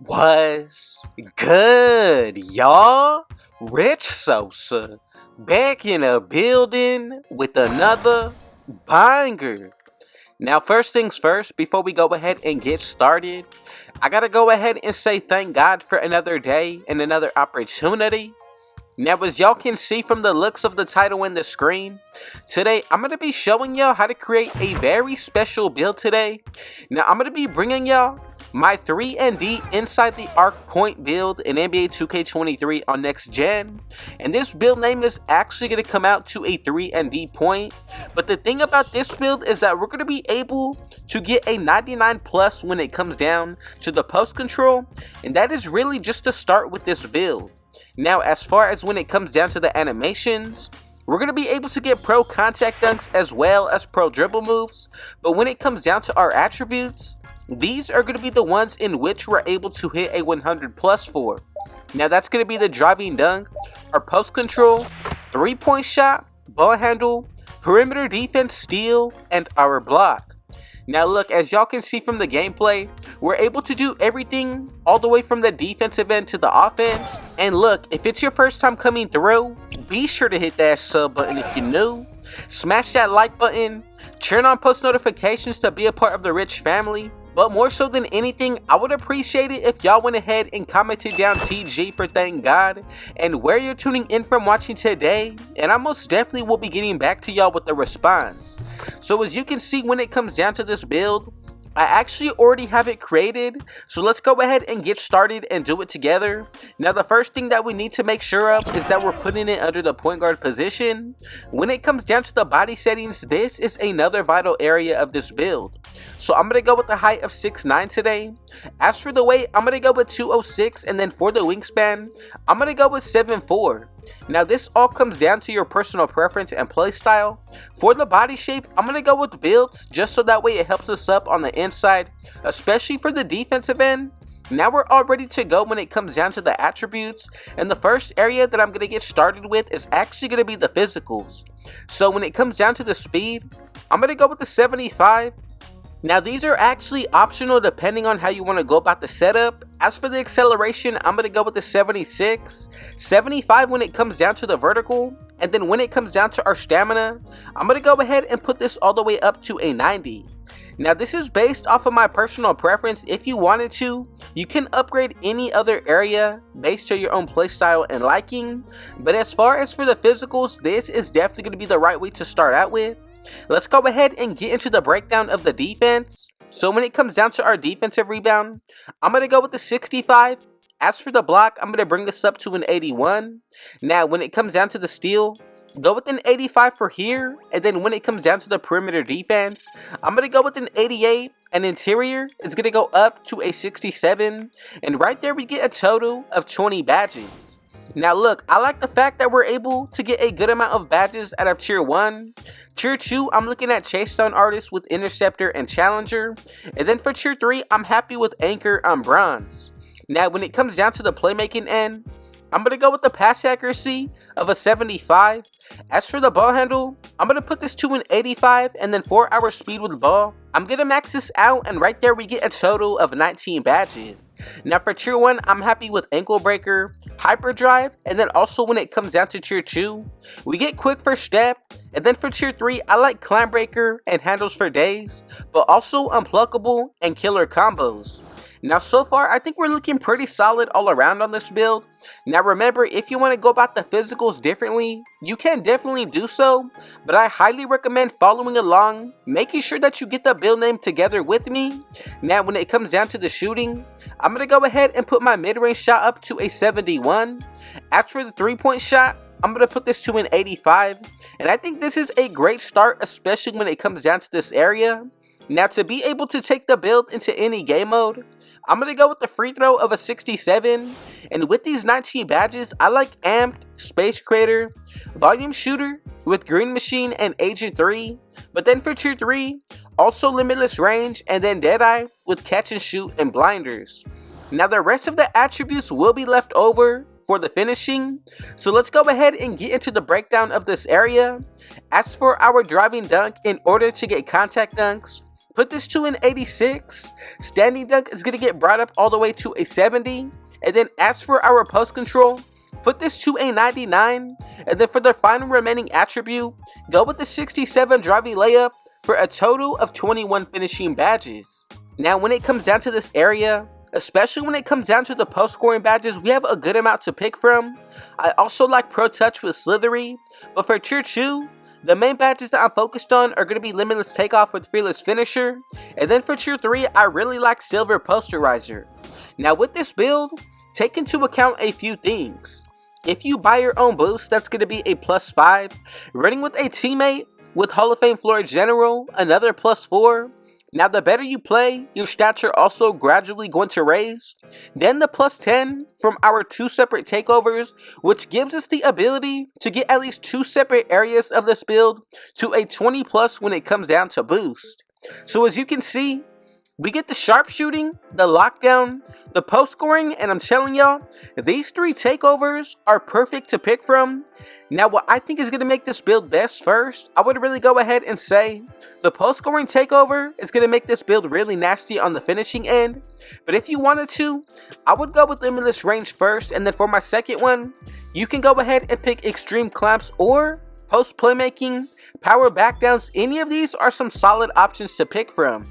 Was good, y'all? Rich Sosa back in a building with another banger. Now, first things first, before we go ahead and get started, I gotta go ahead and say thank God for another day and another opportunity. Now, as y'all can see from the looks of the title and the screen, today I'm going to be showing y'all how to create a very special build today. Now, I'm going to be bringing y'all my 3-and-D inside the arc point build in NBA 2K23 on next gen. And this build name is actually going to come out to a 3-and-D point. But the thing about this build is that we're going to be able to get a 99 plus when it comes down to the post control. And that is really just to start with this build. Now, as far as when it comes down to the animations, we're going to be able to get pro contact dunks as well as pro dribble moves, but when it comes down to our attributes, these are going to be the ones in which we're able to hit a 100 plus for. Now, that's going to be the driving dunk, our post control, 3-point shot, ball handle, perimeter defense steal, and our block. Now look, as y'all can see from the gameplay, we're able to do everything all the way from the defensive end to the offense. And look, if it's your first time coming through, be sure to hit that sub button if you're new. Smash that like button, turn on post notifications to be a part of the rich family. But more so than anything, I would appreciate it if y'all went ahead and commented down TG for thank God and where you're tuning in from watching today, and I most definitely will be getting back to y'all with the response. So as you can see, when it comes down to this build, I actually already have it created, so let's go ahead and get started and do it together. Now, the first thing that we need to make sure of is that we're putting it under the point guard position. When it comes down to the body settings, this is another vital area of this build. So I'm going to go with the height of 6'9" today. As for the weight, I'm going to go with 206, and then for the wingspan, I'm going to go with 7'4". Now, this all comes down to your personal preference and playstyle. For the body shape, I'm going to go with builds, just so that way it helps us up on the inside, especially for the defensive end. Now we're all ready to go when it comes down to the attributes, and the first area that I'm going to get started with is actually going to be the physicals. So when it comes down to the speed, I'm going to go with the 75. Now, these are actually optional depending on how you want to go about the setup. As for the acceleration, I'm going to go with the 76, 75 when it comes down to the vertical, and then when it comes down to our stamina, I'm going to go ahead and put this all the way up to a 90. Now, this is based off of my personal preference. If you wanted to, you can upgrade any other area based on your own playstyle and liking, but as far as for the physicals, this is definitely going to be the right way to start out with. Let's go ahead and get into the breakdown of the defense. So when it comes down to our defensive rebound, I'm going to go with the 65. As for the block, I'm going to bring this up to an 81. Now when it comes down to the steal, go with an 85 for here. And then when it comes down to the perimeter defense, I'm going to go with an 88. And interior is going to go up to a 67. And right there we get a total of 20 badges. Now look, I like the fact that we're able to get a good amount of badges out of tier 1. Tier 2, I'm looking at Chase Down Artist with Interceptor and Challenger. And then for tier 3, I'm happy with Anchor on Bronze. Now when it comes down to the playmaking end, I'm going to go with the pass accuracy of a 75. As for the ball handle, I'm going to put this to an 85. And then for our speed with the ball, I'm going to max this out, and right there we get a total of 19 badges. Now for tier 1, I'm happy with Ankle Breaker, Hyperdrive, and then also when it comes down to tier 2, we get Quick First Step. And then for tier 3, I like Climb Breaker and Handles for Days, but also Unpluckable and Killer Combos. Now so far, I think we're looking pretty solid all around on this build. Now remember, if you want to go about the physicals differently, you can definitely do so, but I highly recommend following along, making sure that you get the build name together with me. Now when it comes down to the shooting, I'm going to go ahead and put my mid-range shot up to a 71. As for the 3-point shot, I'm going to put this to an 85, and I think this is a great start, especially when it comes down to this area. Now to be able to take the build into any game mode, I'm going to go with the free throw of a 67, and with these 19 badges, I like Amped, Space Creator, Volume Shooter with Green Machine and Agent 3, but then for tier 3, also Limitless Range, and then Deadeye with Catch and Shoot and Blinders. Now the rest of the attributes will be left over for the finishing, so let's go ahead and get into the breakdown of this area. As for our driving dunk, in order to get contact dunks, put this to an 86. Standing dunk is going to get brought up all the way to a 70. And then as for our post control, put this to a 99. And then for the final remaining attribute, go with the 67 driving layup for a total of 21 finishing badges. Now when it comes down to this area, especially when it comes down to the post scoring badges, we have a good amount to pick from. I also like Pro Touch with Slithery, but for Tier 2, the main badges that I'm focused on are going to be Limitless Takeoff with Fearless Finisher, and then for Tier 3, I really like Silver Posterizer. Now with this build, take into account a few things. If you buy your own boost, that's going to be a +5. Running with a teammate with Hall of Fame Floor General, another +4. Now the better you play, your stats are also gradually going to raise. Then the +10 from our 2 separate takeovers, which gives us the ability to get at least 2 separate areas of this build to a 20+ when it comes down to boost. So as you can see, we get the sharpshooting, the lockdown, the post scoring, and I'm telling y'all, these 3 takeovers are perfect to pick from. Now what I think is going to make this build best first, I would really go ahead and say the post scoring takeover is going to make this build really nasty on the finishing end. But if you wanted to, I would go with Limitless Range first, and then for my second one, you can go ahead and pick Extreme Clamps or Post Playmaking, Power Backdowns. Any of these are some solid options to pick from.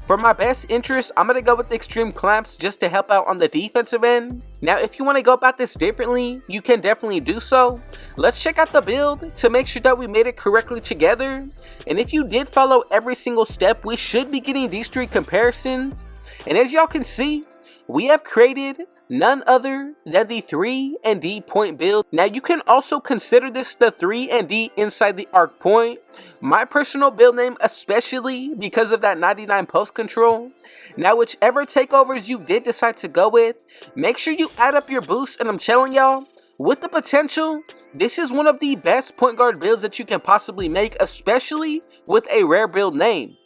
For my best interest, I'm going to go with the Extreme Clamps just to help out on the defensive end. Now, if you want to go about this differently, you can definitely do so. Let's check out the build to make sure that we made it correctly together. And if you did follow every single step, we should be getting these 3 comparisons. And as y'all can see, we have created none other than the 3-and-D point build. Now you can also consider this the 3-and-D inside the arc point. My personal build name, especially because of that 99 post control. Now whichever takeovers you did decide to go with, make sure you add up your boosts, and I'm telling y'all, with the potential, this is one of the best point guard builds that you can possibly make, especially with a rare build name.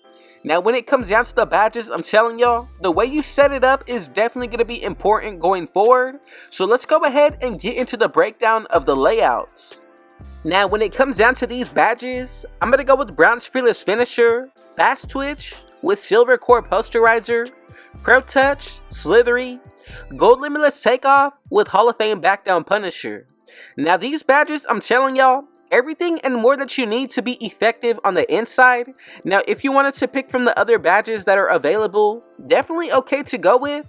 Now when it comes down to the badges, I'm telling y'all, the way you set it up is definitely going to be important going forward. So let's go ahead and get into the breakdown of the layouts. Now when it comes down to these badges, I'm going to go with Bronze Fearless Finisher, Fast Twitch with Silver Core Posterizer, Pro Touch, Slithery, Gold Limitless Takeoff with Hall of Fame Backdown Punisher. Now these badges, I'm telling y'all, everything and more that you need to be effective on the inside. Now if you wanted to pick from the other badges that are available, definitely okay to go with.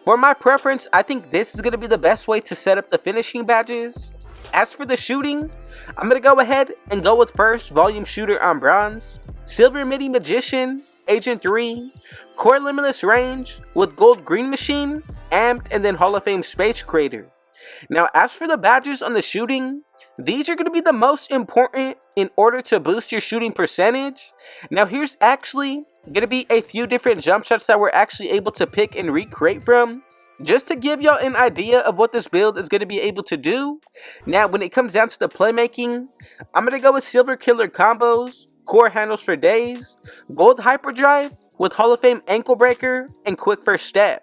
For my preference, I think this is going to be the best way to set up the finishing badges. As for the shooting, I'm going to go ahead and go with first Volume Shooter on Bronze, Silver Midi Magician, Agent 3, Core Limitless Range with Gold Green Machine, Amped, and then Hall of Fame Space Creator. Now as for the badges on the shooting, these are going to be the most important in order to boost your shooting percentage. Now here's actually going to be a few different jump shots that we're actually able to pick and recreate from, just to give y'all an idea of what this build is going to be able to do. Now when it comes down to the playmaking, I'm going to go with Silver Killer Combos, Core Handles for Days, Gold Hyperdrive with Hall of Fame Ankle Breaker, and Quick First Step.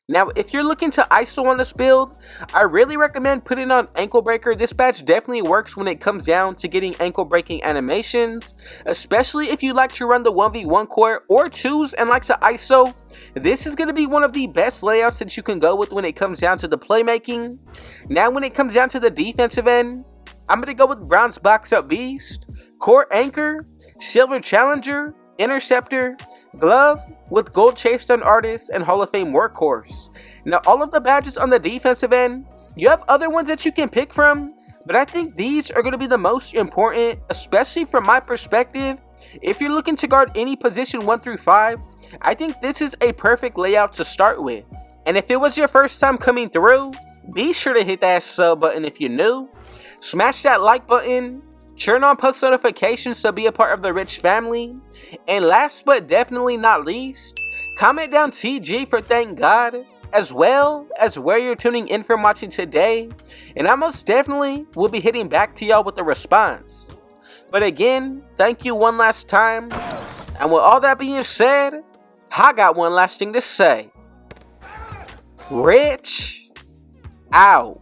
Now, if you're looking to ISO on this build, I really recommend putting on Ankle Breaker. This badge definitely works when it comes down to getting ankle breaking animations, especially if you like to run the 1v1 core or 2s and like to ISO. This is going to be one of the best layouts that you can go with when it comes down to the playmaking. Now, when it comes down to the defensive end, I'm going to go with Bronze Box Out Beast, Core Anchor, Silver Challenger, Interceptor, Glove with Gold Chapestone Artist, and Hall of Fame Workhorse. Now all of the badges on the defensive end, you have other ones that you can pick from, but I think these are going to be the most important, especially from my perspective. If you're looking to guard any position 1 through 5, I think this is a perfect layout to start with. And if it was your first time coming through, be sure to hit that sub button if you're new, smash that like button, turn on post notifications to be a part of the Rich family. And last but definitely not least, comment down TG for thank God, as well as where you're tuning in from watching today. And I most definitely will be hitting back to y'all with a response. But again, thank you one last time. And with all that being said, I got one last thing to say. Rich out.